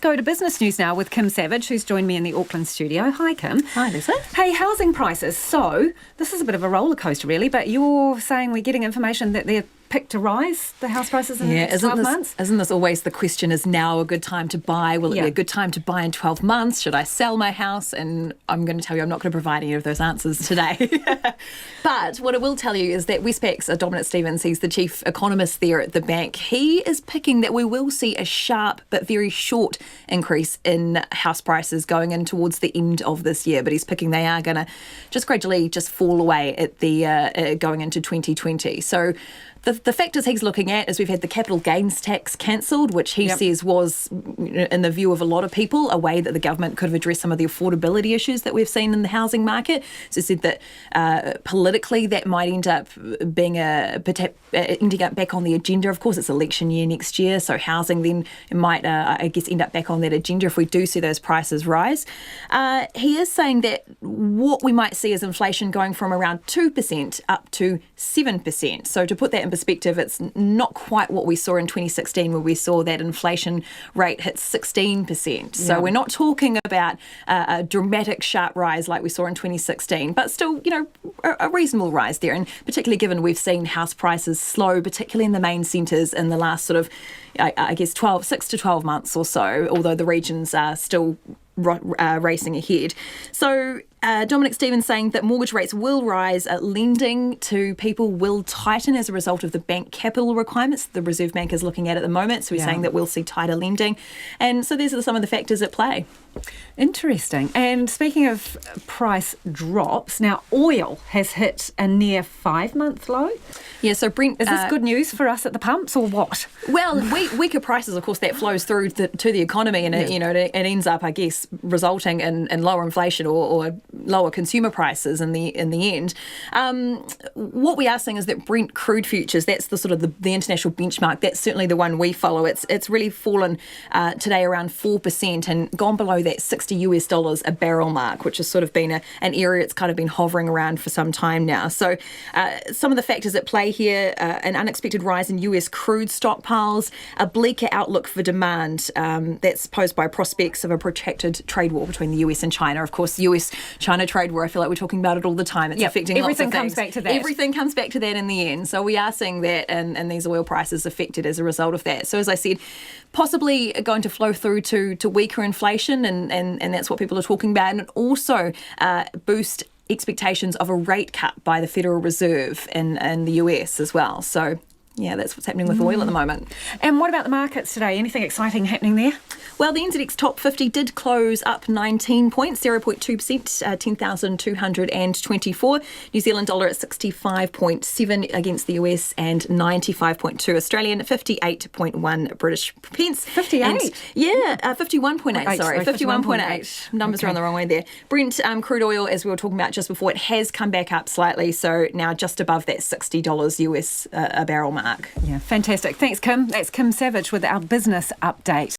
go to business news now with Kim Savage, who's joined me in the Auckland studio. Hi, Kim. Hi, Lisa. Hey, housing prices. So, this is a bit of a roller coaster, really, but you're saying we're getting information that they're picked to rise, the house prices in the next 12 months? Isn't this always the question, is now a good time to buy? Will it be a good time to buy in 12 months? Should I sell my house? And I'm going to tell you, I'm not going to provide any of those answers today. But what I will tell you is that Westpac's Dominic Stevens, he's the chief economist there at the bank, he is picking that we will see a sharp but very short increase in house prices going in towards the end of this year. But he's picking they are going to just gradually just fall away at the going into 2020. So the factors he's looking at is we've had the capital gains tax cancelled, which he says was, in the view of a lot of people, a way that the government could have addressed some of the affordability issues that we've seen in the housing market. So he said that politically that might end up being ending up back on the agenda. Of course, it's election year next year, so housing then might, end up back on that agenda if we do see those prices rise. He is saying that what we might see is inflation going from around 2% up to 7%. So to put that in perspective, it's not quite what we saw in 2016 where we saw that inflation rate hit 16%. So we're not talking about a dramatic sharp rise like we saw in 2016, but still, a reasonable rise there. And particularly given we've seen house prices slow, particularly in the main centres in the last sort of, 6 to 12 months or so, although the regions are still racing ahead. So Dominic Stevens saying that mortgage rates will rise, lending to people will tighten as a result of the bank capital requirements the Reserve Bank is looking at the moment. So he's saying that we'll see tighter lending. And so these are some of the factors at play. Interesting. And speaking of price drops, now oil has hit a near 5-month low. Yeah, so Brent... Is this good news for us at the pumps or what? Well, weaker prices, of course, that flows through to the economy and it ends up, I guess, resulting in lower inflation or lower consumer prices in the end. What we are seeing is that Brent crude futures, that's the sort of the international benchmark, that's certainly the one we follow. It's really fallen today around 4% and gone below that $60 a barrel mark, which has sort of been an area it's kind of been hovering around for some time now. So some of the factors at play here, an unexpected rise in US crude stockpiles, a bleaker outlook for demand that's posed by prospects of a protracted trade war between the US and China. Of course, US-China trade war, I feel like we're talking about it all the time. It's affecting lots of things. Everything comes back to that. Everything comes back to that in the end. So we are seeing that and these oil prices affected as a result of that. So as I said, possibly going to flow through to weaker inflation and that's what people are talking about, and also boost expectations of a rate cut by the Federal Reserve in the US as well. So yeah, that's what's happening with oil at the moment. And what about the markets today? Anything exciting happening there? Well, the NZX Top 50 did close up 19 points, 0.2%, 10,224. New Zealand dollar at 65.7 against the US and 95.2 Australian, 58.1 British pence. 58? 51.8, sorry. 51.8. Numbers are on the wrong way there. Brent crude oil, as we were talking about just before, it has come back up slightly, so now just above that $60 US a barrel mark. Yeah, fantastic. Thanks, Kim. That's Kim Savage with our business update.